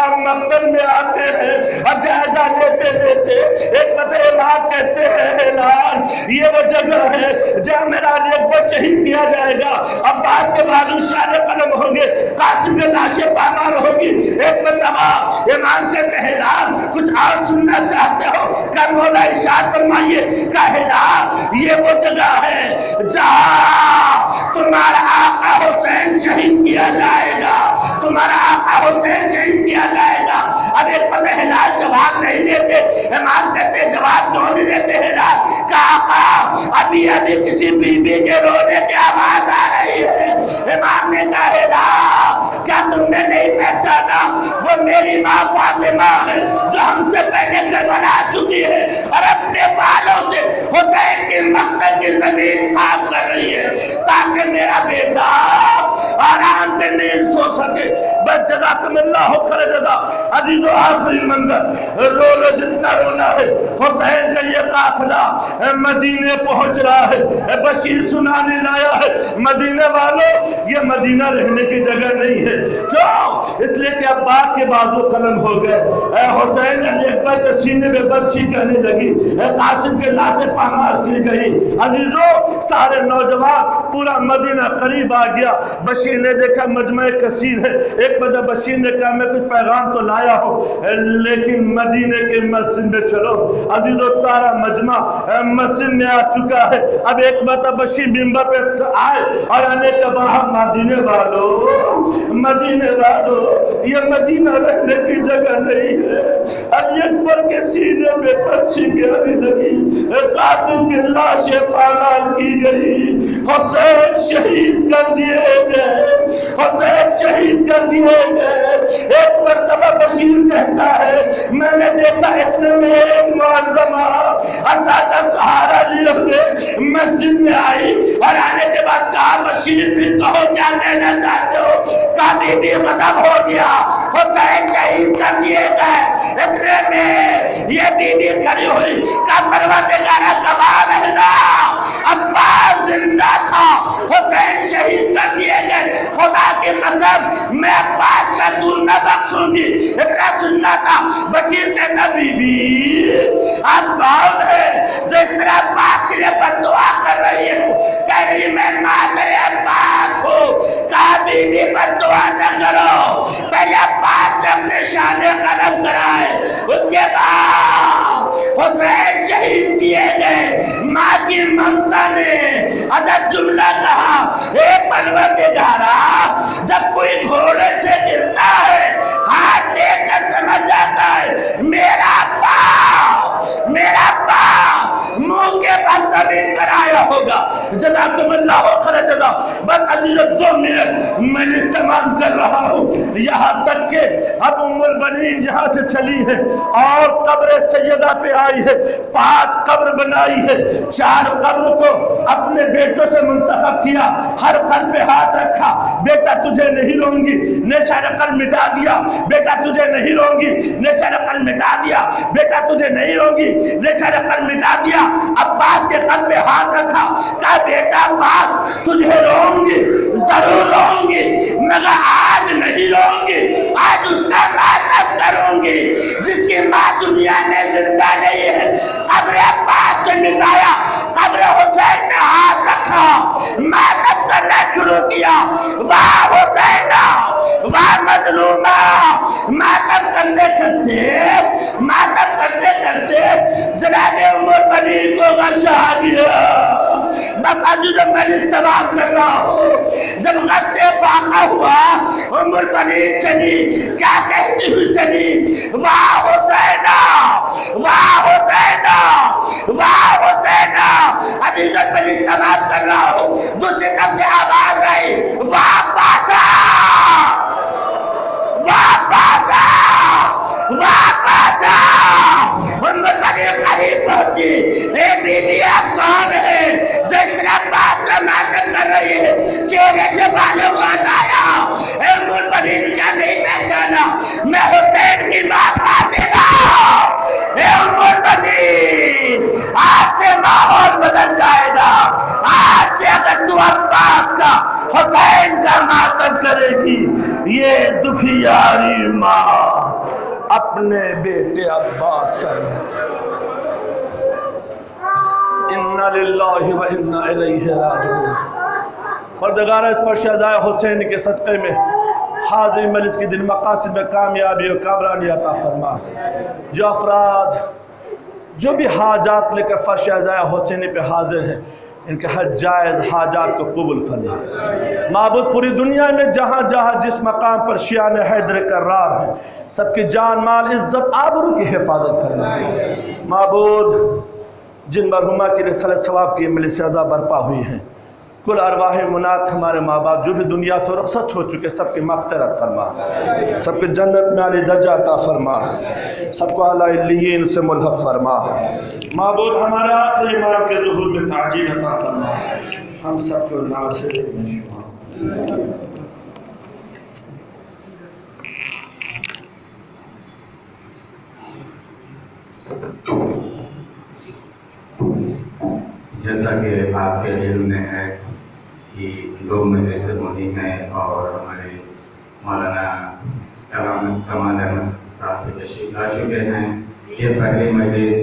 امام مقتل میں آتے ہیں اور جائزہ لیتے لیتے ایک مرتبہ امام کہتے ہیں ہلال یہ وہ جگہ ہے جہاں میرا علی اکبر شہید کیا جائے گا، عباس کے بعد شان قلم ہوں گے، قاسم کے لاشیں پامال ہوگی۔ ایک مرتبہ امام کہتے ہیں ہلال کچھ اور سننا چاہتے ہو؟ کہ مولا ارشاد فرمائیے کہ ہلال یہ وہ جگہ ہے جہاں تمہارا آقا حسین شہید کیا جائے گا، تمہارا آقا حسین شہید کیا جائے گا۔ اب ایک پتہ ہلال جواب نہیں دیتے، امام کہتے جواب کیوں نہیں دیتے ہلال؟ کہ آقا ابھی کسی بی بی کے رونے کی آواز آ رہی ہے۔ امام نے کہا ہلال کیا تم نے نہیں پہچانا وہ میری ماں فاطمہ ہے جو ہم سے پہلے کربلا چکی ہے اور اپنے بالوں سے حسین کی مقتل کی زمین صاف کر رہی ہے تاکہ میرا بیٹا آرام سے نیند سو سکے۔ بس جزاکم اللہ خیر جزا۔ عزیزو آخری منظر رو لو جتنا رونا ہے، حسین کا یہ قافلہ مدینے پہنچ رہا ہے، بشیر سنانے لایا ہے مدینے والوں یہ مدینہ رہنے کی جگہ نہیں ہے۔ کیوں؟ اس لیے کہ عباس کے بازو قلم ہو گئے، حسین علی اکبر کے سینے میں برچھی کہنے لگی، قاسم کے لاشیں پامال کی گئی۔ عزیزو سارے نوجوان پورا مدینہ قریب آ گیا۔ بشیر نے دیکھا مجمع کثیر ہے، ایک بجہ بشیر نے کہا میں کچھ پیغام تو لایا ہوں لیکن مدینے کے مسجد میں چلو۔ عزیزو سارا مجمع مسجد میں آ چکا ہے۔ اب ایک بتا بشیر منبر پہ آئے اور آنے کے بعد مدینے والوں یہ مدینہ رہنے کی جگہ نہیں ہے۔ علی اکبر کے سینے میں پرچھی گرنے لگی، قاسم کی لاشیں پامال کی گئی، حسین شہید کر دیے گئے، حسین شہید کر دیے گئے۔ ایک مرتبہ بشیر کہتا ہے میں نے دیکھا اتنے میں ایک معظمہ اساتذہ سہارا لیے ہوئے مسجد میں آئی اور آنے کے بعد کہا بشیر بھی کہو کیا کہنا چاہتے ہو؟ کہا بی بی غضب ہو گیا، حسین شہید کر دیے گئے۔ اتنے میں یہ بی بی کھڑی ہوئی کہ پروردگارہ گواہ رہنا عباس زندہ تھا، حسین شہید کر دیے گئے، خدا کی قسم میں عباس کا دور نہ بخشوں گی۔ اتنا سننا تھا۔ بشیر کہتا بی بی آپ کون ہے جو اس طرح عباس کے لیے بددعا کر رہی ہے؟ کہہ رہی میں مادر عباس ہوں۔ کہا بی بی بددعا نہ کرو، پہلے عباس نے اپنے شان قلم کرائے، اس کے بعد حسین شہید کیے گئے۔ ماں کی ممتا نے عجب جملہ کہا اے پروردگارہ جب کوئی گھوڑے سے گرتا ہے ہاتھ دیکھ کر سمجھ جاتا ہے میرا پاؤں منہ کے بعد زمین پر آیا ہوگا۔ جزاکم اللہ خیر جزا۔ بس عزیز 2 منٹ میں استعمال کر رہا ہوں، یہاں تک کہ اب ام البنین یہاں سے چلی ہے اور قبر سیدہ پہ آئی ہے، 5 قبر بنائی ہے، 4 قبر کو اپنے بیٹوں سے منتخب کیا، ہر قبر پہ ہاتھ رکھا، بیٹا تجھے نہیں لوں گی، نشہ نقل مٹا دیا، بیٹا تجھے نہیں لوں گی، نشہ نقل مٹا دیا، بیٹا تجھے نہیں لوں گی، نشہ نقل مٹا دیا۔ عباس کے قلب پہ ہاتھ رکھا، کہا بیٹا عباس تجھے لوں گی، ضرور لوں گی، مگر آج نہیں لوں گی، آج اس کا ماتم کروں گی جس کی ماں دنیا میں زندہ نہیں ہے۔ قبر عباس کو مٹایا، قبر حسین نے ہاتھ رکھا، ماتم کرنا شروع کیا۔ واہ حسینہ، واہ مظلومہ، ماتم کرتے کرتے جناب ام البنین کو غش آ گیا۔ بس عزیز میں استعمال کر رہا ہوں۔ جب غش سے فاقہ ہوا ام البنین چلی، کیا کہتی ہوئی چلی؟ واہ حسینہ، واہ حسینہ، واہ حسینہ۔ عزیز میں استعمال کر رہا ہوں۔ دوسری طرف سے آواز آئی واہ پاسا، واہ پاسا، واہ پاسا۔ ام البنین قریب پہنچی، اے بی بی آپ کون ہے جو اس طرح عباس کا ماتم کر رہی ہے؟ چہرے سے بالوں کو ہٹایا۔ اے ام البنین کیا نہیں پہچانا؟ میں حسین کی ماں فاطمہ۔ اے ام البنین آج سے ماحول بدل جائے گا، آج سے اگر تو عباس کا حسین کا ماتم کرے گی، یہ دکھیاری ماں اپنے بیٹے عباس کا رہتا۔ اِنَّا لِلَّهِ وَإِنَّا إِلَيْهِ رَاجِعُونَ۔ پروردگار اس پر شہزائے حسین کے صدقے میں حاضری مجلس کی دن مقاصد میں کامیابی و کامرانی عطا فرما۔ جو افراد جو بھی حاجات لے کر فرش شہزائے حسین پہ حاضر ہیں، ان کے ہر جائز حاجات کو قبول فرما۔ معبود پوری دنیا میں جہاں جہاں جس مقام پر شیعان حیدر کرار ہیں، سب کی جان مال عزت آبرو کی حفاظت فرما۔ معبود جن مرحومہ کے لیے صلح ثواب کی مجلس عزا برپا ہوئی ہیں، کل ارواح منات ہمارے ماں باپ جو بھی دنیا سے رخصت ہو چکے، سب کی مغفرت فرما، سب کی جنت میں عالی درجہ عطا فرما، سب کو اعلی علیین سے ملحق فرما۔ معبود ہمارے آخری امام کے ظہور میں تعجیل عطا فرما، ہم سب کو ناصر میں شمار۔ جیسا کہ آپ کے علم میں ہے کہ 2 مجلسیں ہوئی ہیں اور ہمارے مولانا کمال احمد صاحب تشریف لا چکے ہیں۔ یہ پہلی مجلس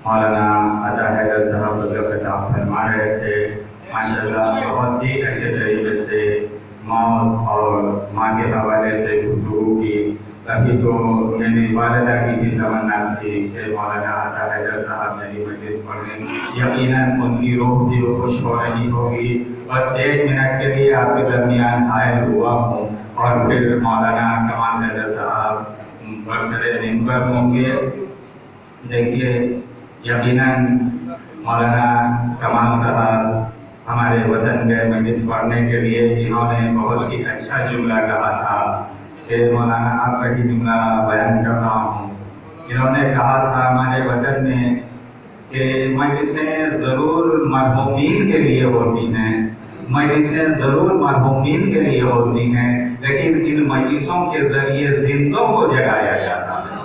مولانا عطا حیدر صاحب جو خطاب فرما رہے تھے، ماشاءاللہ بہت ہی اچھے طریقے سے موت اور ماں کے حوالے سے گفتگو کی۔ ابھی تو میری والدہ کی بھی تمنا تھی کہ مولانا عطا حیدر صاحب میری مجلس پڑھیں، یقیناً ان کی روح بھی خوش ہو رہی ہوگی۔ بس 1 منٹ کے لیے آپ کے درمیان حائل ہوا ہوں اور پھر مولانا کمال حیدر صاحب برسر منبر ہوں گے۔ دیکھیے یقیناً مولانا کمال صاحب ہمارے وطن گئے مجلس پڑھنے کے لیے، انہوں نے بہت ہی اچھا جملہ کہا تھا کہ مولانا آپ کا ہی جملہ بیان کر رہا ہوں۔ انہوں نے کہا تھا ہمارے وطن میں کہ مجلسیں ضرور مرحومین کے لیے ہوتی ہیں، مجلسیں ضرور مرحومین کے لیے ہوتی ہیں، لیکن ان مجلسوں کے ذریعے زندوں کو جگایا جاتا ہے۔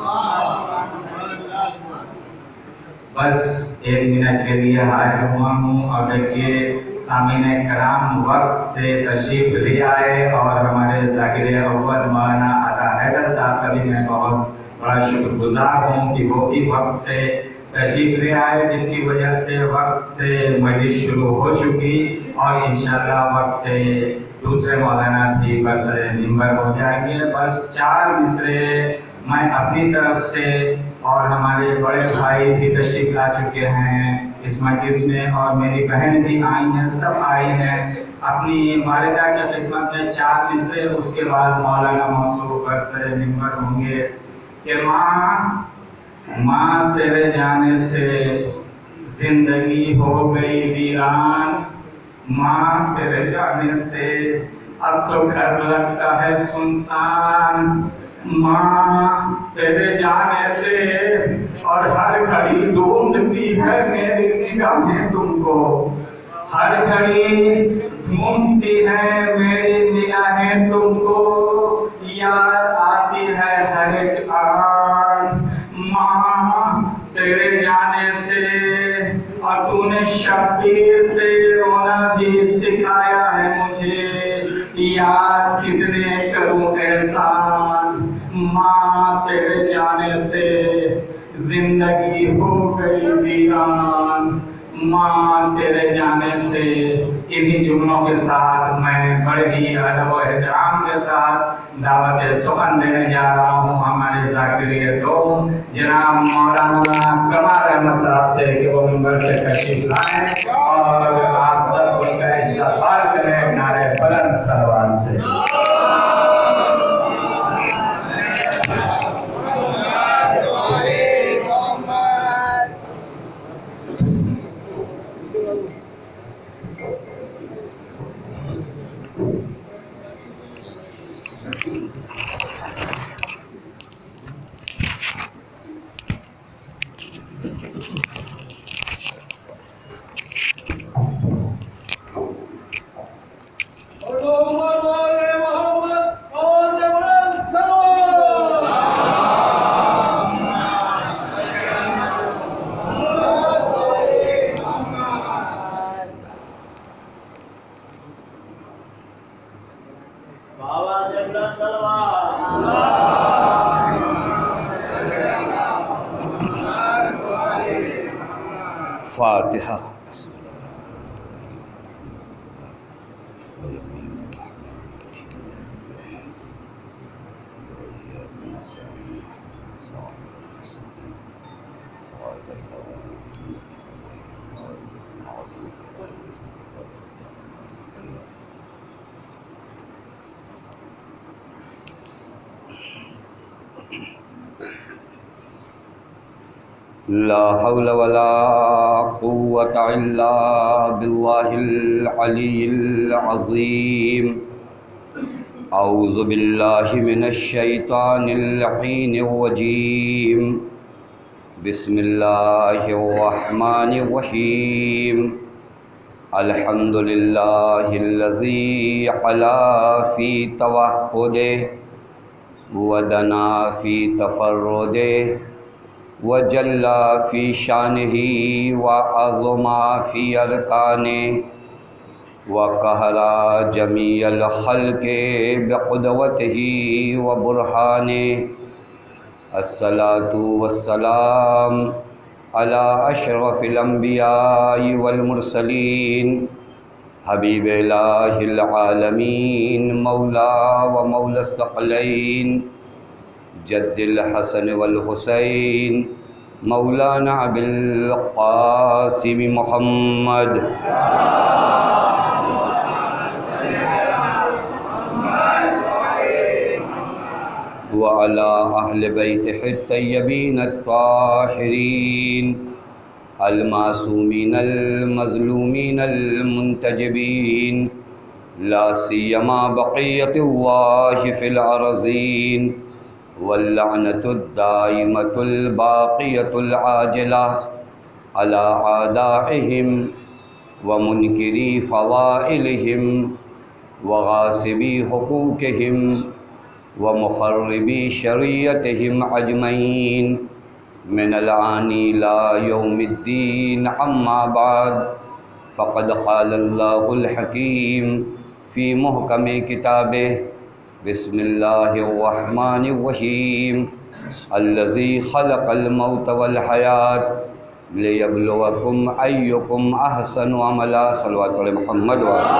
بس 1 منٹ کے لیے حاضر ہوا ہوں اور دیکھیے سامعین کرام وقت سے تشریف لے آئے، اور ہمارے ذاکر اول مولانا عطا حیدر صاحب کا بھی میں بہت بڑا شکر گزار ہوں کہ وہ بھی وقت سے تشریف لے آئے، جس کی وجہ سے وقت سے مجلس شروع ہو چکی اور انشاءاللہ وقت سے دوسرے مولانا بھی برسر منبر ہو جائیں گے۔ بس 4 مصرے میں اپنی طرف سے، اور ہمارے بڑے بھائی بھی تشریف لا چکے ہیں اس مجلس میں، اور میری بہن بھی آئی ہیں، سب آئی ہیں، اپنی والدہ کی خدمت میں 4 مصرے، اس کے بعد مولانا موصوف برسر منبر ہوں گے کہ ماں تیرے جانے سے زندگی ہو گئی ویران، ماں تیرے جانے سے اب تو گھر لگتا ہے سنسان، ماں تیرے جانے سے اور ہر گھڑی ڈھونڈتی ہے میری نگاہیں تم کو، ہر گھڑی ڈھونڈتی ہے میری نگاہیں تم کو، یاد آتی ہے ہر ایک آن، ماں تیرے جانے سے، اور تو نے شبیر پہ رونا بھی سکھایا ہے مجھے، یاد کتنے کروں احسان، ماں تیرے جانے سے زندگی ہو گئی ویران، ماں تیرے جانے سے۔ انہی جملوں کے ساتھ میں بڑے ہی ادب و احترام کے ساتھ دعوت سخن دینے جا رہا ہوں ہمارے ذاکر دوم جناب مولانا کمال احمد صاحب سے کہ وہ منبر پہ تشریف لائیں اور آپ سب ان کا استقبال کریں نعرہ بلند صلوات سے۔ اللهم بارك الفاتحہ۔ لا حول ولا قوة إلا بالله العلي العظيم۔ أعوذ بالله من الشيطان اللعين الرجيم۔ بسم الله الرحمن الرحيم۔ الحمد لله الذي علا في توحده ودنا في تفرده وجل في شانه وعظم في أركانه وقهر جميع الخلق بقدوته وبرهانه۔ الصلاة والسلام على أشرف الأنبياء والمرسلين حبيب إله العالمين مولا ومولى الثقلين جد الحسن والحسين مولانا أبي القاسم محمد وعلى أهل بيته الطيبين الطاهرين المعصومين المظلومين المنتجبين لا سيما بقية الله في الأرضين واللعنة الدائمة الباقية العاجلة على أعدائهم ومنكري فضائلهم وغاصبي حقوقهم ومخربي شريعتهم أجمعين من الآن إلى يوم الدين، أما بعد، فقد قال الله الحكيم في محكم كتابه: بسم الله الرحمن الرحيم الذي خلق الموت والحياة ليبلوكم أيكم أحسن عملا۔ صلوات علی محمد وعلی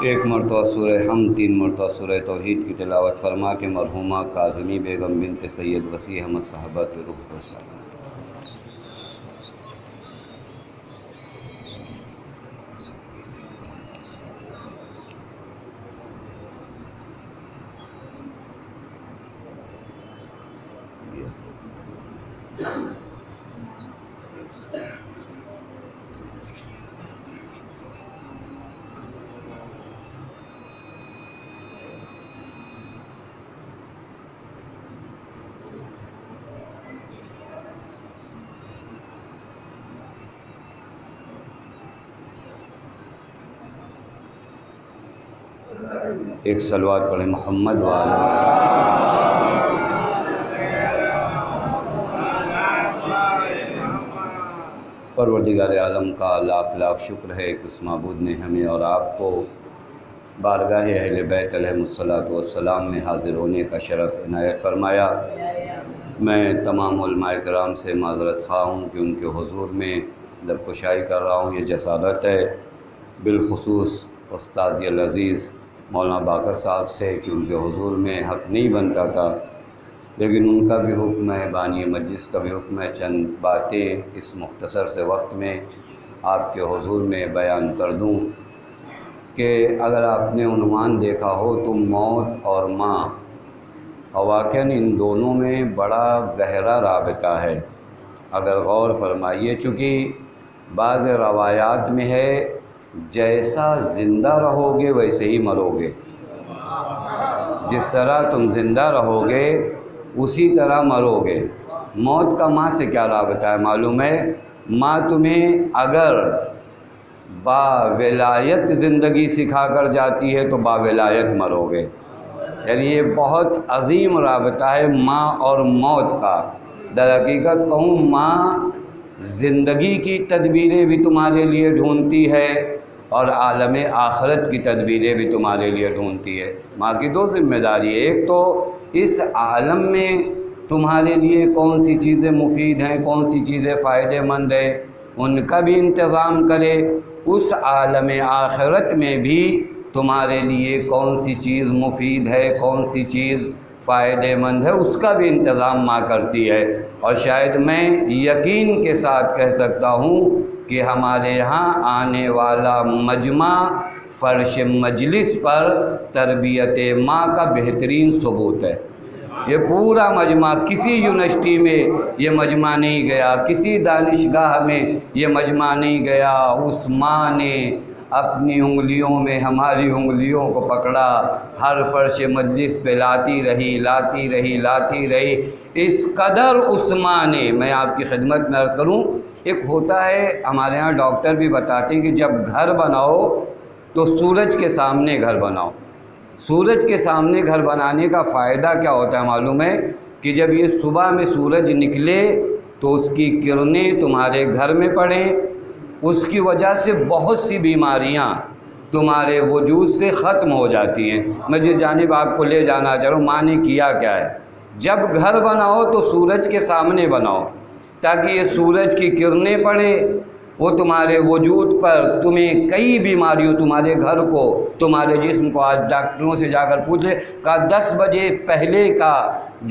ایک مرتبہ سورہ حمد، 3 مرتبہ سورہ توحید کی تلاوت فرما کے مرحومہ کاظمی بیگم بنت سید وسیع احمد صاحبہ کے روح پر سلام۔ ایک صلوات پڑھیں محمد وعلی۔ پروردگار عالم کا لاکھ لاکھ شکر ہے کہ اس معبود نے ہمیں اور آپ کو بارگاہ اہل بیت علیہم الصلاۃ والسلام میں حاضر ہونے کا شرف عنایت فرمایا۔ میں تمام علماء کرام سے معذرت خواہ ہوں کہ ان کے حضور میں لب کشائی کر رہا ہوں، یہ جسارت ہے، بالخصوص استاد العزیز مولانا باقر صاحب سے کہ ان کے حضور میں حق نہیں بنتا تھا، لیکن ان کا بھی حکم ہے، بانی مجلس کا بھی حکم ہے، چند باتیں اس مختصر سے وقت میں آپ کے حضور میں بیان کر دوں کہ اگر آپ نے عنوان دیکھا ہو تو موت اور ماں، واقعاً ان دونوں میں بڑا گہرا رابطہ ہے، اگر غور فرمائیے، چونکہ بعض روایات میں ہے جیسا زندہ رہو گے ویسے ہی مرو گے، جس طرح تم زندہ رہو گے اسی طرح مرو گے۔ موت کا ماں سے کیا رابطہ ہے معلوم ہے؟ ماں تمہیں اگر باولایت زندگی سکھا کر جاتی ہے تو باولایت مرو گے، یعنی یہ بہت عظیم رابطہ ہے ماں اور موت کا۔ در حقیقت کہوں، ماں زندگی کی تدبیریں بھی تمہارے لیے ڈھونڈتی ہے اور عالم آخرت کی تدبیریں بھی تمہارے لیے ڈھونڈتی ہے۔ ماں کی 2 ذمہ داری ہے، ایک تو اس عالم میں تمہارے لیے کون سی چیزیں مفید ہیں، کون سی چیزیں فائدہ مند ہیں، ان کا بھی انتظام کرے، اس عالم آخرت میں بھی تمہارے لیے کون سی چیز مفید ہے، کون سی چیز فائدہ مند ہے، اس کا بھی انتظام ماں کرتی ہے۔ اور شاید میں یقین کے ساتھ کہہ سکتا ہوں کہ ہمارے یہاں آنے والا مجمع فرش مجلس پر تربیت ماں کا بہترین ثبوت ہے۔ یہ پورا مجمع، کسی یونیورسٹی میں یہ مجمع نہیں گیا، کسی دانشگاہ میں یہ مجمع نہیں گیا، اس ماں نے اپنی انگلیوں میں ہماری انگلیوں کو پکڑا، ہر فرش مجلس پہ لاتی رہی۔ اس قدر اس ماں نے، میں آپ کی خدمت میں عرض کروں، ایک ہوتا ہے ہمارے ہاں ڈاکٹر بھی بتاتے ہیں کہ جب گھر بناؤ تو سورج کے سامنے گھر بناؤ۔ سورج کے سامنے گھر بنانے کا فائدہ کیا ہوتا ہے معلوم ہے؟ کہ جب یہ صبح میں سورج نکلے تو اس کی کرنیں تمہارے گھر میں پڑیں، اس کی وجہ سے بہت سی بیماریاں تمہارے وجود سے ختم ہو جاتی ہیں۔ میں جس جانب آپ کو لے جانا چاہ رہا ہوں، ماں نے کیا کیا ہے؟ جب گھر بناؤ تو سورج کے سامنے بناؤ تاکہ یہ سورج کی کرنیں پڑیں، وہ تمہارے وجود پر تمہیں کئی بیماریوں، تمہارے گھر کو، تمہارے جسم کو، آج ڈاکٹروں سے جا کر پوچھے کہ 10 بجے پہلے کا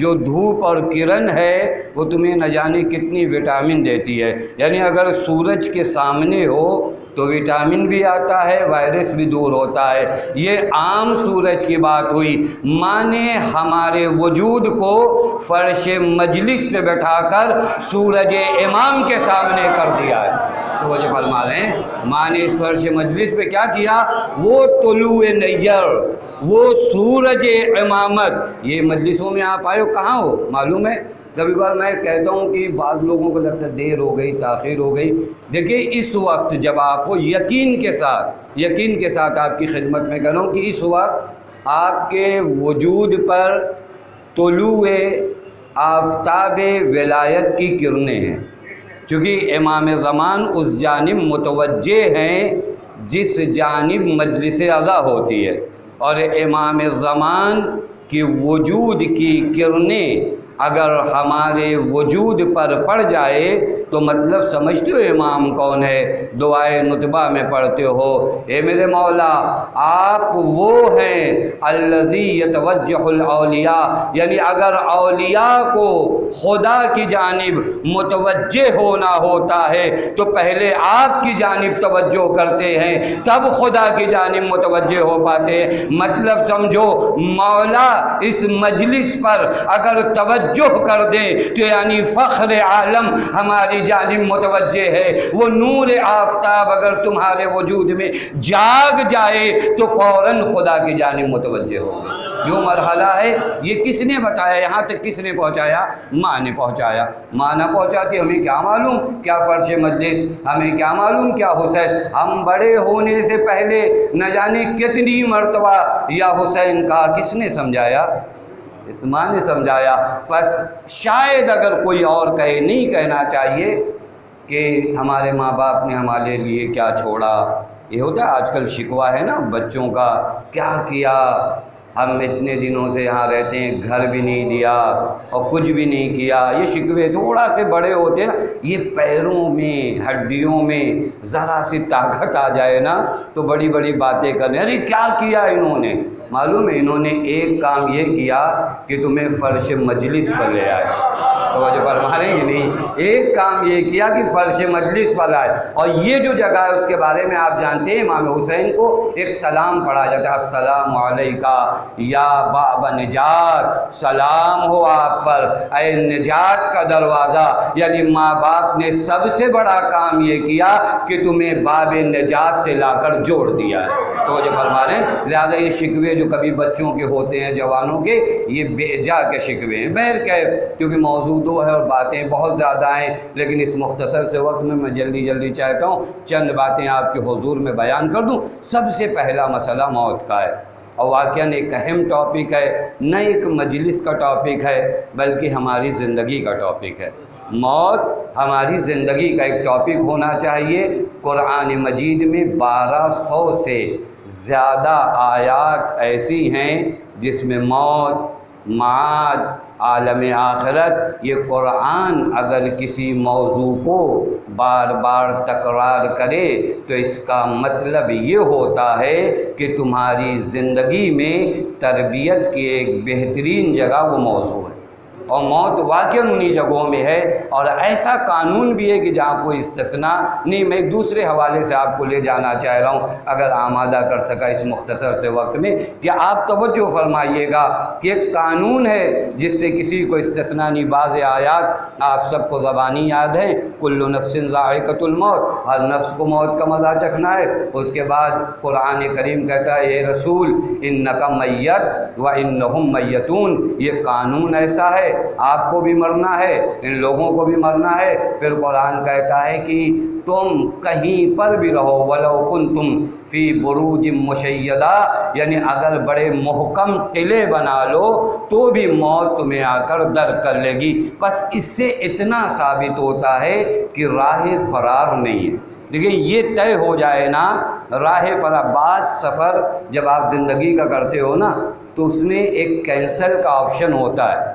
جو دھوپ اور کرن ہے وہ تمہیں نہ جانے کتنی وٹامن دیتی ہے۔ یعنی اگر سورج کے سامنے ہو تو وٹامن بھی آتا ہے، وائرس بھی دور ہوتا ہے۔ یہ عام سورج کی بات ہوئی، ماں نے ہمارے وجود کو فرش مجلس پہ بٹھا کر سورج امام کے سامنے کر دیا ہے۔ تو وہ جو فرما رہے ہیں، ماں نے اس فرش مجلس پہ کیا کیا؟ وہ طلوع نیر، وہ سورج امامت۔ یہ مجلسوں میں آپ آئے ہو، کہاں ہو معلوم ہے؟ کبھی کبھار میں کہتا ہوں کہ بعض لوگوں کو لگتا ہے دیر ہو گئی، تاخیر ہو گئی۔ دیکھیں اس وقت جب آپ کو یقین کے ساتھ آپ کی خدمت میں کہہ رہا ہوں کہ اس وقت آپ کے وجود پر طلوع آفتاب ولایت کی کرنیں ہیں، چونکہ امام زمان اس جانب متوجہ ہیں جس جانب مجلس عزا ہوتی ہے، اور امام زمان کی وجود کی کرنیں اگر ہمارے وجود پر پڑ جائے تو مطلب سمجھتے ہو امام کون ہے؟ دعائے نطبہ میں پڑھتے ہو، اے میرے مولا آپ وہ ہیں الذی یتوجہ الاولیاء، یعنی اگر اولیاء کو خدا کی جانب متوجہ ہونا ہوتا ہے تو پہلے آپ کی جانب توجہ کرتے ہیں، تب خدا کی جانب متوجہ ہو پاتے ہیں۔ مطلب سمجھو مولا اس مجلس پر اگر توجہ کر دیں تو یعنی فخر عالم ہماری جانب متوجہ ہے۔ وہ نور آفتاب اگر تمہارے وجود میں جاگ جائے تو فوراً خدا کی جانب متوجہ ہوگا۔ جو مرحلہ ہے یہ کس نے بتایا؟ یہاں تک کس نے پہنچایا؟ ماں نے پہنچایا۔ ماں نہ پہنچاتی ہمیں کیا معلوم کیا فرش مجلس، ہمیں کیا معلوم کیا حسین۔ ہم بڑے ہونے سے پہلے نہ جانے کتنی مرتبہ یا حسین کہا، کس نے سمجھایا؟ اس ماں نے سمجھایا۔ بس شاید اگر کوئی اور کہے، نہیں کہنا چاہیے کہ ہمارے ماں باپ نے ہمارے لیے کیا چھوڑا۔ یہ ہوتا ہے آج کل شکوہ ہے نا بچوں کا، کیا کیا، ہم اتنے دنوں سے یہاں رہتے ہیں، گھر بھی نہیں دیا اور کچھ بھی نہیں کیا۔ یہ شکوے تھوڑا سے بڑے ہوتے ہیں نا، یہ پیروں میں ہڈیوں میں ذرا سی طاقت آ جائے نا تو بڑی بڑی باتیں کرنے، ارے کیا کیا انہوں نے؟ معلوم ہے انہوں نے ایک کام یہ کیا کہ تمہیں فرش مجلس پر لے آئے۔ توجہ فرما رہے ہیں نہیں؟ ایک کام یہ کیا کہ فرش مجلس پر لائے، اور یہ جو جگہ ہے اس کے بارے میں آپ جانتے ہیں، امام حسین کو ایک سلام پڑھا جاتا ہے، السلام علیکہ یا باب نجات، سلام ہو آپ پر اے نجات کا دروازہ۔ یعنی ماں باپ نے سب سے بڑا کام یہ کیا کہ تمہیں باب نجات سے لا کر جوڑ دیا ہے۔ توجہ فرما رہے ہیں؟ لہٰذا یہ شکوے جو کبھی بچوں کے ہوتے ہیں، جوانوں کے، یہ بے جا کے شکوے ہیں۔ بہرکیف کیونکہ موضوع دو ہے اور باتیں بہت زیادہ ہیں، لیکن اس مختصر سے وقت میں جلدی چاہتا ہوں چند باتیں آپ کے حضور میں بیان کر دوں۔ سب سے پہلا مسئلہ موت کا ہے، اور واقعاً ایک اہم ٹاپک ہے، نہ ایک مجلس کا ٹاپک ہے بلکہ ہماری زندگی کا ٹاپک ہے۔ موت ہماری زندگی کا ایک ٹاپک ہونا چاہیے۔ قرآن مجید میں 1200 سے زیادہ آیات ایسی ہیں جس میں موت، معاد عالم آخرت، یہ قرآن اگر کسی موضوع کو بار بار تکرار کرے تو اس کا مطلب یہ ہوتا ہے کہ تمہاری زندگی میں تربیت کی ایک بہترین جگہ وہ موضوع ہے، اور موت واقعاً انہی جگہوں میں ہے۔ اور ایسا قانون بھی ہے کہ جہاں کوئی استثناء نہیں۔ میں ایک دوسرے حوالے سے آپ کو لے جانا چاہ رہا ہوں، اگر آمادہ کر سکا اس مختصر سے وقت میں، کہ آپ توجہ فرمائیے گا کہ ایک قانون ہے جس سے کسی کو استثناء نہیں۔ بعض آیات آپ سب کو زبانی یاد ہیں، کل نفس ذائقۃ الموت، ہر نفس کو موت کا مزہ چکھنا ہے۔ اس کے بعد قرآن کریم کہتا ہے اے رسول انک میت و انہم میتون، یہ قانون ایسا ہے، آپ کو بھی مرنا ہے، ان لوگوں کو بھی مرنا ہے۔ پھر قرآن کہتا ہے کہ تم کہیں پر بھی رہو، ولو کنتم فی بروج مشیدہ، یعنی اگر بڑے محکم قلعے بنا لو تو بھی موت تمہیں آ کر در کر لے گی۔ بس اس سے اتنا ثابت ہوتا ہے کہ راہ فرار نہیں ہے۔ دیکھیں یہ طے ہو جائے نا راہ فرار۔ بعض سفر جب آپ زندگی کا کرتے ہو نا تو اس میں ایک کینسل کا آپشن ہوتا ہے،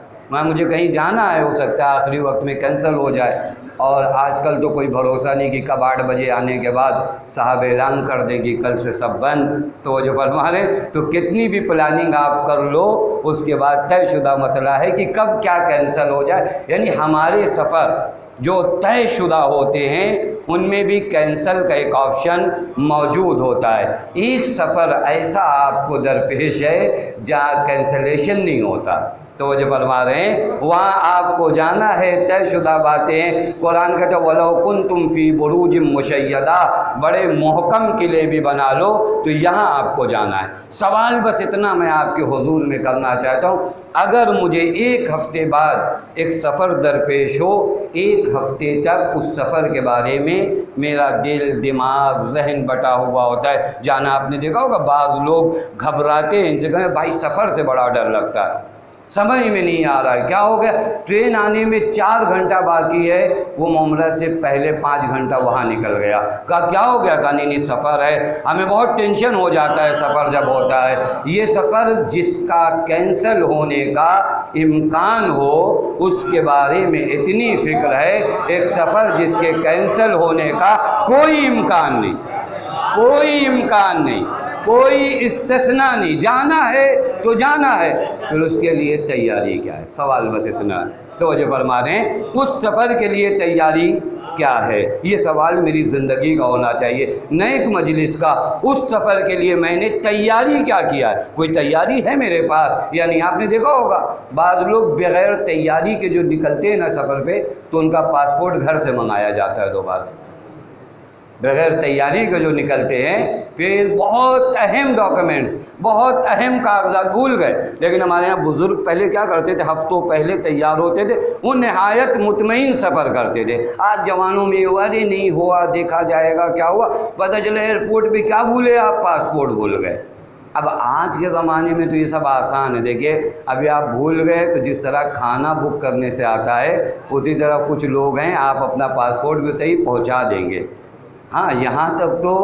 مجھے کہیں جانا ہے، ہو سکتا ہے آخری وقت میں کینسل ہو جائے، اور آج کل تو کوئی بھروسہ نہیں کہ کب 8 بجے آنے کے بعد صاحب اعلان کر دیں کہ کل سے سب بند، تو وہ جو فرما رہے تو کتنی بھی پلاننگ آپ کر لو اس کے بعد طے شدہ مسئلہ ہے کہ کب کیا کینسل ہو جائے۔ یعنی ہمارے سفر جو طے شدہ ہوتے ہیں ان میں بھی کینسل کا ایک آپشن موجود ہوتا ہے۔ ایک سفر ایسا آپ کو درپیش ہے جہاں کینسلیشن نہیں ہوتا، تو وہ جو فرما رہے ہیں وہاں آپ کو جانا ہے، طے شدہ باتیں ہیں۔ قرآن کہتا ہے وَلَوْ كُنْتُمْ فِي بُرُوجٍ مُشَيَّدَةٍ، بڑے محکم قلعے بھی بنا لو تو یہاں آپ کو جانا ہے۔ سوال بس اتنا میں آپ کے حضور میں کرنا چاہتا ہوں، اگر مجھے ایک ہفتے بعد ایک سفر درپیش ہو، ایک ہفتے تک اس سفر کے بارے میں میرا دل دماغ ذہن بٹا ہوا ہوتا ہے۔ جانا آپ نے دیکھا ہوگا بعض لوگ گھبراتے ہیں، ان سے کہیں بھائی سفر سے بڑا ڈر لگتا ہے، سمجھ میں نہیں آ رہا ہے کیا ہو گیا، ٹرین آنے میں 4 گھنٹہ باقی ہے، وہ معاملہ سے پہلے 5 گھنٹہ وہاں نکل گیا۔ کہا کیا ہو گیا؟ کہا نہیں سفر ہے، ہمیں بہت ٹینشن ہو جاتا ہے سفر جب ہوتا ہے۔ یہ سفر جس کا کینسل ہونے کا امکان ہو اس کے بارے میں اتنی فکر ہے، ایک سفر جس کے کینسل ہونے کا کوئی امکان نہیں، کوئی امکان نہیں، کوئی استثناء نہیں، جانا ہے تو جانا ہے۔ پھر اس کے لیے تیاری کیا ہے؟ سوال بس اتنا ہے۔ تو جو فرما رہے ہیں اس سفر کے لیے تیاری کیا ہے، یہ سوال میری زندگی کا ہونا چاہیے، نہ ایک مجلس کا۔ اس سفر کے لیے میں نے تیاری کیا کیا ہے؟ کوئی تیاری ہے میرے پاس یا نہیں؟ آپ نے دیکھا ہوگا بعض لوگ بغیر تیاری کے جو نکلتے ہیں نا سفر پہ تو ان کا پاسپورٹ گھر سے منگایا جاتا ہے دوبارہ۔ بغیر تیاری کے جو نکلتے ہیں پھر بہت اہم ڈاکومنٹس، بہت اہم کاغذات بھول گئے۔ لیکن ہمارے یہاں بزرگ پہلے کیا کرتے تھے، ہفتوں پہلے تیار ہوتے تھے، وہ نہایت مطمئن سفر کرتے تھے۔ آج جوانوں میں یہ ہوا ارے نہیں ہوا، دیکھا جائے گا کیا ہوا، پتہ چلے ایئرپورٹ پہ کیا بھولے آپ، پاسپورٹ بھول گئے۔ اب آج کے زمانے میں تو یہ سب آسان ہے۔ دیکھیے ابھی آپ بھول گئے تو جس طرح کھانا بک کرنے سے آتا ہے اسی طرح کچھ لوگ ہیں آپ اپنا پاسپورٹ بھی صحیح پہنچا دیں گے۔ ہاں یہاں تک تو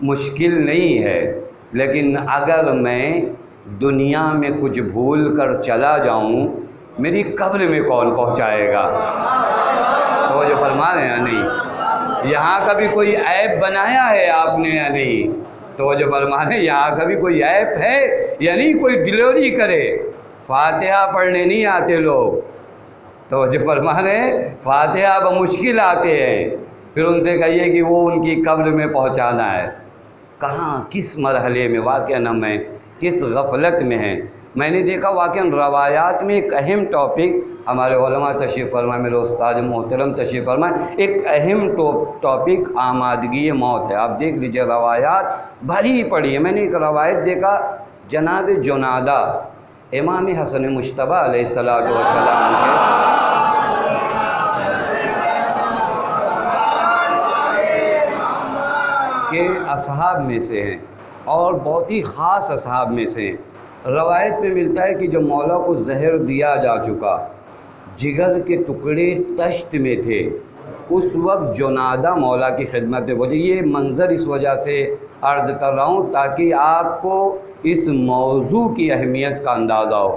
مشکل نہیں ہے، لیکن اگر میں دنیا میں کچھ بھول کر چلا جاؤں میری قبر میں کون پہنچائے گا؟ تو جو فرما رہے ہیں نہیں، یہاں کبھی کوئی ایپ بنایا ہے آپ نے یا نہیں؟ تو جو فرما رہے ہیں یہاں کبھی کوئی ایپ ہے یا نہیں کوئی ڈلیوری کرے؟ فاتحہ پڑھنے نہیں آتے لوگ، تو جو فرما رہے ہیں فاتحہ بمشکل آتے ہیں، پھر ان سے کہیے کہ وہ ان کی قبر میں پہنچانا ہے۔ کہاں کس مرحلے میں واقعاً ہم ہیں، کس غفلت میں ہیں۔ میں نے دیکھا واقعاً روایات میں ایک اہم ٹاپک، ہمارے علماء تشریف فرمائے، میرے استاد محترم تشریف فرمائے، ایک اہم ٹاپک آمادگی موت ہے۔ آپ دیکھ لیجیے روایات بھری پڑی ہے۔ میں نے ایک روایت دیکھا جناب جنادہ امام حسن مجتبیٰ علیہ السلام کے اصحاب میں سے ہیں اور بہت ہی خاص اصحاب میں سے ہیں۔ روایت میں ملتا ہے کہ جب مولا کو زہر دیا جا چکا، جگر کے ٹکڑے تشت میں تھے، اس وقت جنادہ مولا کی خدمت میں پہنچے۔ یہ منظر اس وجہ سے عرض کر رہا ہوں تاکہ آپ کو اس موضوع کی اہمیت کا اندازہ ہو۔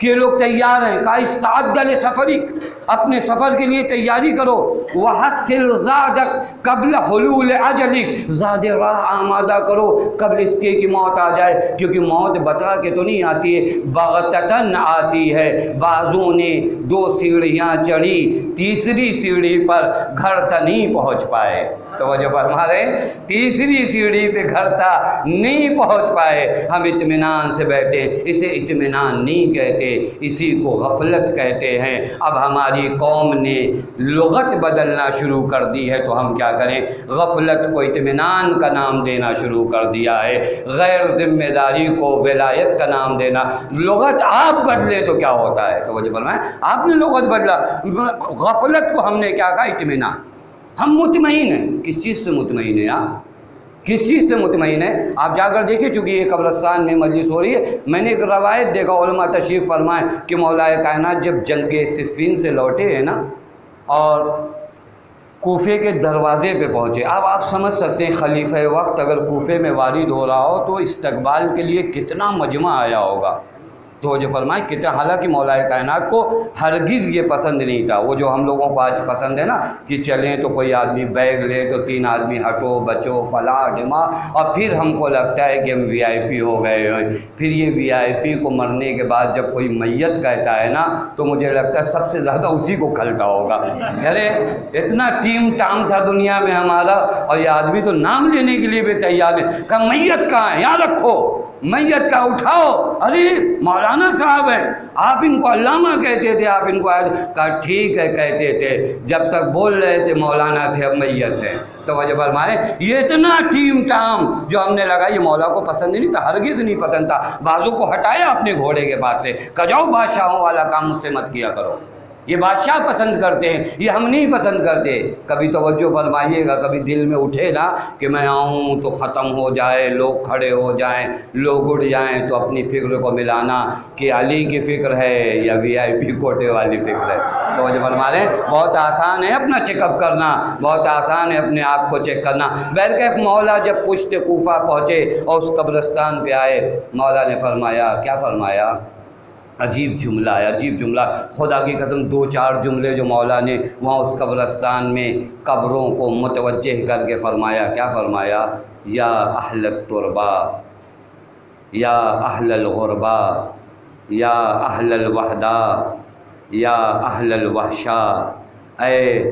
کہ لوگ تیار ہیں، کہا استعد لسفری، اپنے سفر کے لیے تیاری کرو، وحصل زادک قبل حلول اجلک، زاد راہ آمادہ کرو قبل اس کے کہ موت آ جائے، کیونکہ موت بتا کے تو نہیں آتی ہے، بغتتاً آتی ہے۔ بازوں نے 2 سیڑھیاں چڑھی، تیسری سیڑھی پر گھر تک نہیں پہنچ پائے، توجہ فرما رہے ہیں، تیسری سیڑھی پہ گھر تک نہیں پہنچ پائے، ہم اطمینان سے بیٹھے، اسے اطمینان نہیں کہتے، اسی کو غفلت کہتے ہیں۔ اب ہماری قوم نے لغت بدلنا شروع کر دی ہے تو ہم کیا کریں، غفلت کو اطمینان کا نام دینا شروع کر دیا ہے، غیر ذمہ داری کو ولایت کا نام دینا۔ لغت آپ بدلے تو کیا ہوتا ہے، توجہ فرمائیں، آپ نے لغت بدلا، غفلت کو ہم نے کیا کہا، اطمینان۔ ہم مطمئن ہیں، کس چیز سے مطمئن ہیں آپ، کس چیز سے مطمئن ہے؟ آپ جا کر دیکھیں، چونکہ یہ قبرستان میں مجلس ہو رہی ہے، میں نے ایک روایت دیکھا، علماء تشریف فرمائیں کہ مولا کائنات جب جنگ صفین سے لوٹے ہیں نا اور کوفے کے دروازے پہ پہنچے، اب آپ سمجھ سکتے ہیں خلیفہ وقت اگر کوفے میں وارد ہو رہا ہو تو استقبال کے لیے کتنا مجمع آیا ہوگا، تو جو فرمائیں کتنا، حالانکہ مولا کائنات کو ہرگز یہ پسند نہیں تھا، وہ جو ہم لوگوں کو آج پسند ہے نا کہ چلیں تو کوئی آدمی بیگ لے تو 3 آدمی ہٹو بچو فلاں ڈما، اور پھر ہم کو لگتا ہے کہ ہم VIP ہو گئے ہیں، پھر یہ VIP کو مرنے کے بعد جب کوئی میت کہتا ہے نا تو مجھے لگتا ہے سب سے زیادہ اسی کو کھلتا ہوگا، ارے اتنا ٹیم ٹام تھا دنیا میں ہمارا، اور یہ آدمی تو نام لینے کے لیے بھی تیار ہے، کہا میت کہاں ہے، یہاں رکھو، میت کا اٹھاؤ، ارے مولانا صاحب ہیں، آپ ان کو علامہ کہتے تھے، آپ ان کو کہا ٹھیک ہے کہتے تھے، جب تک بول رہے تھے مولانا تھے، اب میت ہے، توجہ فرمائے، یہ اتنا ٹیم ٹام جو ہم نے لگا، یہ مولا کو پسند نہیں تھا، ہرگز نہیں پسند تھا، بازو کو ہٹایا اپنے گھوڑے کے پاس سے، کہ جاؤ بادشاہوں والا کام مجھ سے مت کیا کرو، یہ بادشاہ پسند کرتے ہیں، یہ ہم نہیں پسند کرتے۔ کبھی توجہ فرمائیے گا، کبھی دل میں اٹھے نا کہ میں آؤں تو ختم ہو جائے، لوگ کھڑے ہو جائیں، لوگ اٹھ جائیں، تو اپنی فکر کو ملانا کہ علی کی فکر ہے یا VIP کوٹے والی فکر ہے، توجہ فرما رہے ہیں، بہت آسان ہے اپنا چیک اپ کرنا، بہت آسان ہے اپنے آپ کو چیک کرنا۔ بہرکیف مولا جب پشت کوفہ پہنچے اور اس قبرستان پہ آئے، مولا نے فرمایا، کیا فرمایا، عجیب جملہ ہے، عجیب جملہ، خدا کی قسم 2-4 جملے جو مولا نے وہاں اس قبرستان میں قبروں کو متوجہ کر کے فرمایا، کیا فرمایا، یا اہل التربہ، یا اہل الغربہ، یا اہل الوحدہ، یا اہل الوحشہ، اے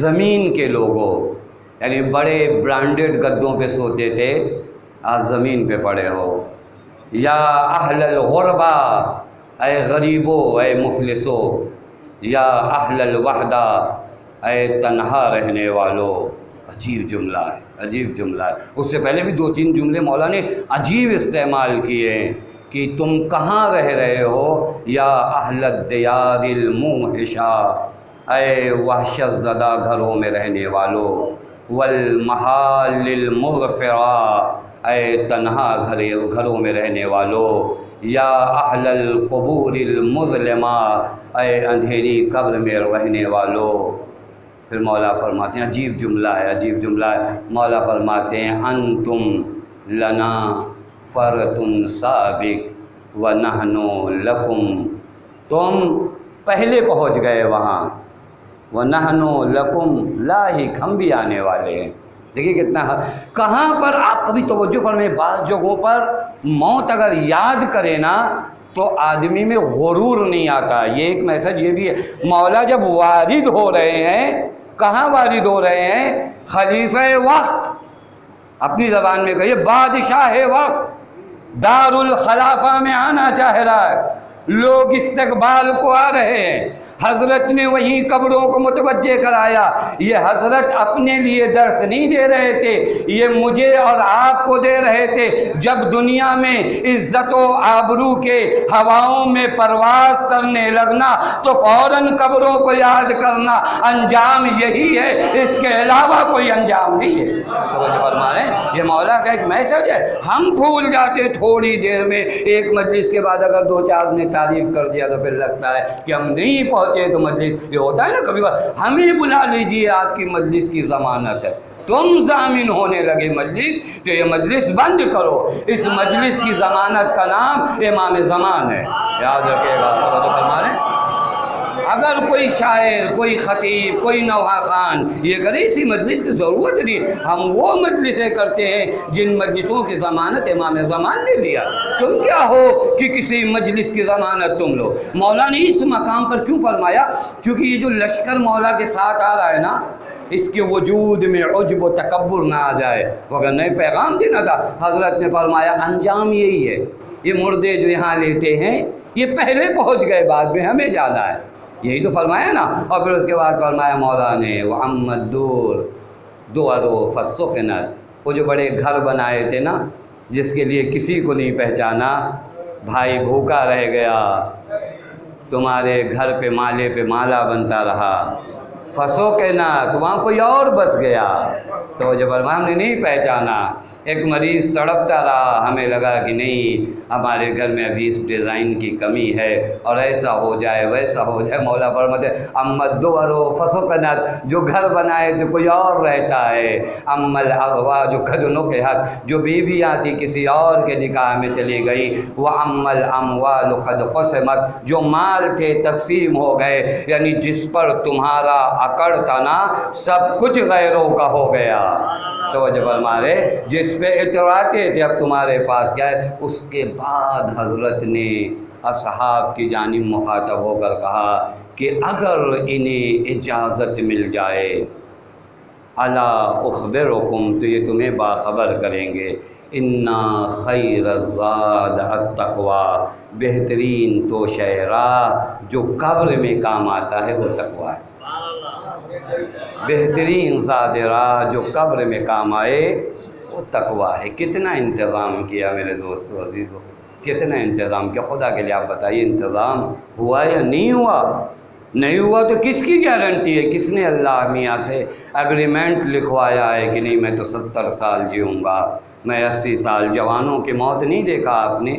زمین کے لوگوں، یعنی بڑے برانڈڈ گدوں پہ سوتے تھے، آج زمین پہ پڑے ہو، یا اہل الغربہ، اے غریبو، اے مفلسو، یا اہل الوحدہ، اے تنہا رہنے والو۔ عجیب جملہ ہے، عجیب جملہ ہے۔ اس سے پہلے بھی 2-3 جملے مولا نے عجیب استعمال کیے ہیں کہ تم کہاں رہ رہے ہو، یا اہل الدیار الموحشہ، اے وحشت زدہ گھروں میں رہنے والو، والمحال المغفرہ، اے تنہا گھروں میں رہنے والو، یا اہل القبور المظلمہ، اے اندھیری قبر میں رہنے والو۔ پھر مولا فرماتے ہیں، عجیب جملہ ہے، عجیب جملہ ہے، مولا فرماتے ہیں، انتم لنا فرت سابق ونحن لکم، تم پہلے پہنچ گئے وہاں، ونحن لکم لاحق، ہم بھی آنے والے ہیں۔ دیکھیے کتنا، کہاں پر آپ کبھی توجہ فرمائیں، بعض جگہوں پر موت اگر یاد کرے نا تو آدمی میں غرور نہیں آتا۔ یہ ایک میسج یہ بھی ہے، مولا جب وارد ہو رہے ہیں، کہاں وارد ہو رہے ہیں، خلیفہ وقت، اپنی زبان میں کہیے بادشاہ وقت، دار الخلافہ میں آنا چاہ رہا ہے، لوگ استقبال کو آ رہے ہیں، حضرت نے وہیں قبروں کو متوجہ کرایا۔ یہ حضرت اپنے لیے درس نہیں دے رہے تھے، یہ مجھے اور آپ کو دے رہے تھے۔ جب دنیا میں عزت و آبرو کے ہواؤں میں پرواز کرنے لگنا تو فوراً قبروں کو یاد کرنا، انجام یہی ہے، اس کے علاوہ کوئی انجام نہیں ہے۔ توجہ فرما رہے ہیں، یہ مولا کا ایک میسج ہے۔ ہم بھول جاتے تھوڑی دیر میں، ایک مجلس کے بعد اگر 2-4 نے تعریف کر دیا تو پھر لگتا ہے کہ ہم نہیں پہنچ بچے تو مجلس یہ ہوتا ہے نا کبھی ہمیں بلا لیجئے آپ کی مجلس کی ضمانت ہے، تم ضامن ہونے لگے مجلس تو یہ مجلس بند کرو، اس مجلس کی ضمانت کا نام امام زمان ہے، یاد رکھے گا۔ فرما رہے ہیں اگر کوئی شاعر، کوئی خطیب، کوئی نوحہ خان یہ کرے اسی مجلس کی ضرورت نہیں، ہم وہ مجلسیں کرتے ہیں جن مجلسوں کی ضمانت امام زمان نے لیا، تم کیا ہو کہ کسی مجلس کی ضمانت تم لو۔ مولا نے اس مقام پر کیوں فرمایا؟ چونکہ یہ جو لشکر مولا کے ساتھ آ رہا ہے نا، اس کے وجود میں عجب و تکبر نہ آ جائے، وگر نئے پیغام دینا تھا۔ حضرت نے فرمایا انجام یہی ہے، یہ مردے جو یہاں لیٹے ہیں یہ پہلے پہنچ گئے، بعد میں ہمیں جانا ہے، یہی تو فرمایا نا۔ اور پھر اس کے بعد فرمایا مولا نے وَعَمَّ الدُّورُ دُوَرُ فَالسُّكْنَتْ، وہ جو بڑے گھر بنائے تھے نا جس کے لیے کسی کو نہیں پہچانا، بھائی بھوکا رہ گیا، تمہارے گھر پہ مالے پہ مالا بنتا رہا، فَسُّكْنَتْ وہاں کوئی اور بس گیا، تو جب ہم نے نہیں پہچانا، ایک مریض تڑپتا رہا، ہمیں لگا کہ نہیں ہمارے گھر میں ابھی اس ڈیزائن کی کمی ہے اور ایسا ہو جائے ویسا ہو جائے، مولا فرماتے اما الدور فسکنت، جو گھر بنائے تو کوئی اور رہتا ہے، اما الاغوا جو کھجنوں کے حق، جو بیویاں تھی کسی اور کے نکاح میں چلی گئی، واما الاموال قد قسمت، جو مال تھے تقسیم ہو گئے، یعنی جس پر تمہارا اکڑ تھا نا سب کچھ غیروں کا ہو گیا۔ تو جب ہمارے جس پہ اتراتے تھے اب تمہارے پاس کیا ہے۔ اس کے بعد حضرت نے اصحاب کی جانب مخاطب ہو کر کہا کہ اگر انہیں اجازت مل جائے، الا اخبرکم، تو یہ تمہیں باخبر کریں گے، انا خیر الزاد التقوی، بہترین تو راہ جو قبر میں کام آتا ہے وہ تقوی ہے، بہترین زاد راہ جو قبر میں کام آئے وہ تقوی ہے۔ کتنا انتظام کیا میرے دوستو عزیزو، کتنا انتظام کیا، خدا کے لیے آپ بتائیے انتظام ہوا یا نہیں ہوا؟ نہیں ہوا تو کس کی گارنٹی ہے؟ کس نے اللہ میاں سے اگریمنٹ لکھوایا ہے کہ نہیں میں تو 70 سال جیوں گا، میں 80 سال؟ جوانوں کی موت نہیں دیکھا آپ نے،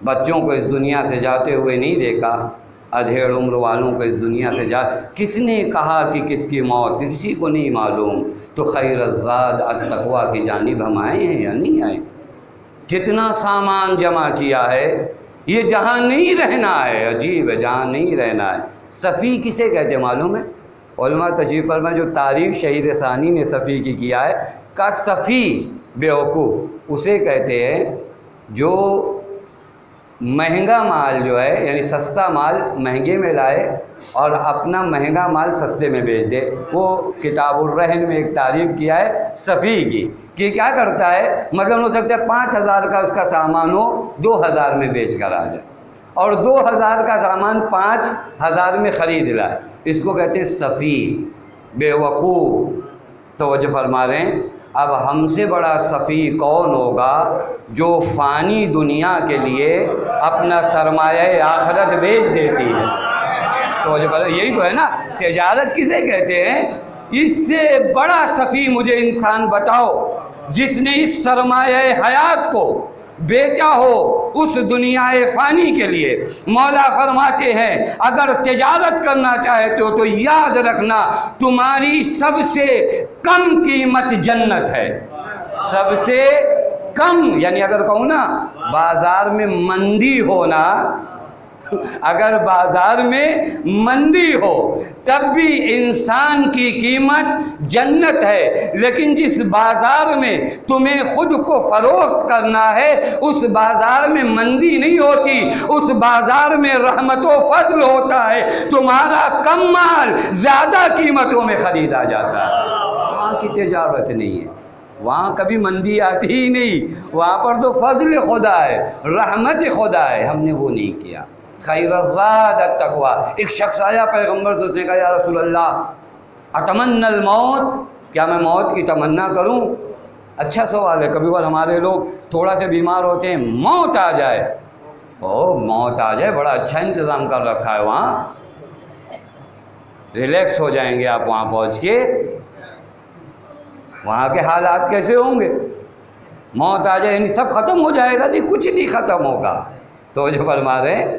بچوں کو اس دنیا سے جاتے ہوئے نہیں دیکھا، ادھیڑ عمر والوں کو اس دنیا سے کس نے کہا کہ کس کی موت، کسی کو نہیں معلوم۔ تو خیر الزاد التقوی کی جانب ہم آئے ہیں یا نہیں آئے؟ کتنا سامان جمع کیا ہے، یہ جہاں نہیں رہنا ہے، عجیب ہے، جہاں نہیں رہنا ہے۔ صفی کسے کہتے معلوم ہے؟ علماء تشریف فرمائے جو تعریف شہید ثانی نے صفی کی کیا ہے، کا صفی بیوقوف اسے کہتے ہیں جو مہنگا مال جو ہے، یعنی سستا مال مہنگے میں لائے اور اپنا مہنگا مال سستے میں بیچ دے۔ وہ کتاب الرہن میں ایک تعریف کیا ہے صفی کی کہ کیا کرتا ہے، مطلب ہو سکتا ہے 5000 کا اس کا سامان ہو، 2000 میں بیچ کر آ جائے، اور 2000 کا سامان 5000 میں خرید لائے، اس کو کہتے ہیں صفی بیوقوف۔ توجہ فرما رہے ہیں، اب ہم سے بڑا صفی کون ہوگا جو فانی دنیا کے لیے اپنا سرمایہ آخرت بیچ دیتی ہے؟ تو یہی تو ہے نا، تجارت کسے کہتے ہیں؟ اس سے بڑا صفی مجھے انسان بتاؤ جس نے اس سرمایہ حیات کو بیچا ہو اس دنیا فانی کے لیے۔ مولا فرماتے ہیں اگر تجارت کرنا چاہتے ہو تو یاد رکھنا تمہاری سب سے کم قیمت جنت ہے، سب سے کم، یعنی اگر کہوں نا بازار میں مندی ہونا، اگر بازار میں مندی ہو تب بھی انسان کی قیمت جنت ہے، لیکن جس بازار میں تمہیں خود کو فروخت کرنا ہے اس بازار میں مندی نہیں ہوتی، اس بازار میں رحمت و فضل ہوتا ہے، تمہارا کم مال زیادہ قیمتوں میں خریدا جاتا ہے۔ وہاں کی تجارت نہیں ہے، وہاں کبھی مندی آتی ہی نہیں، وہاں پر تو فضل خدا ہے، رحمت خدا ہے، ہم نے وہ نہیں کیا۔ خیر الزاد التقوی۔ ایک شخص آیا پیغمبر سے، اس نے کہا یا رسول اللہ اتمنى الموت، کیا میں موت کی تمنا کروں؟ اچھا سوال ہے، کبھی بار ہمارے لوگ تھوڑا سے بیمار ہوتے ہیں، موت آ جائے، موت آ جائے، بڑا اچھا انتظام کر رکھا ہے وہاں، ریلیکس ہو جائیں گے آپ وہاں پہنچ کے، وہاں کے حالات کیسے ہوں گے؟ موت آ جائے یعنی سب ختم ہو جائے گا؟ نہیں، کچھ نہیں ختم ہوگا۔ تو جو فرما رہے ہیں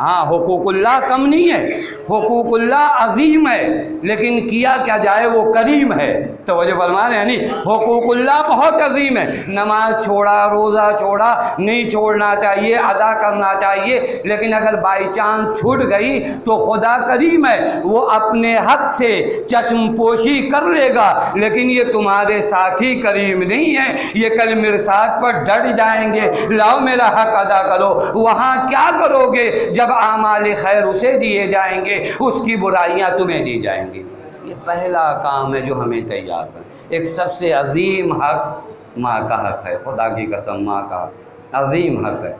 ہاں حقوقullah کم نہیں ہے، حقوقullah عظیم ہے، لیکن کیا کیا جائے وہ کریم ہے۔ توجہ فرما رہے ہیں نہیں، حقوقullah بہت عظیم ہے، نماز چھوڑا، روزہ چھوڑا، نہیں چھوڑنا چاہیے، ادا کرنا چاہیے، لیکن اگر بائی چانس چھوٹ گئی تو خدا کریم ہے، وہ اپنے حق سے چشم پوشی کر لے گا، لیکن یہ تمہارے ساتھی کریم نہیں ہے، یہ کل مرصاد پر ڈٹ جائیں گے، لاؤ میرا حق ادا کرو۔ وہاں کیا کرو گے جب اعمال خیر اسے دیے جائیں گے، اس کی برائیاں تمہیں دی جائیں گی۔ یہ پہلا کام ہے جو ہمیں تیار کریں۔ ایک سب سے عظیم حق ماں کا حق ہے، خدا کی قسم ماں کا عظیم حق ہے۔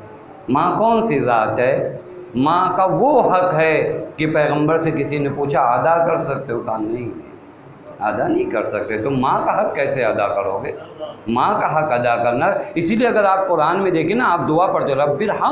ماں کون سی ذات ہے؟ ماں کا وہ حق ہے کہ پیغمبر سے کسی نے پوچھا ادا کر سکتے ہو؟ کہا نہیں، ادا نہیں کر سکتے۔ تو ماں کا حق کیسے ادا کرو گے؟ ماں کا حق ادا کرنا، اسی لیے اگر آپ قرآن میں دیکھیں نا، آپ دعا پڑھتے ہو رب ارحم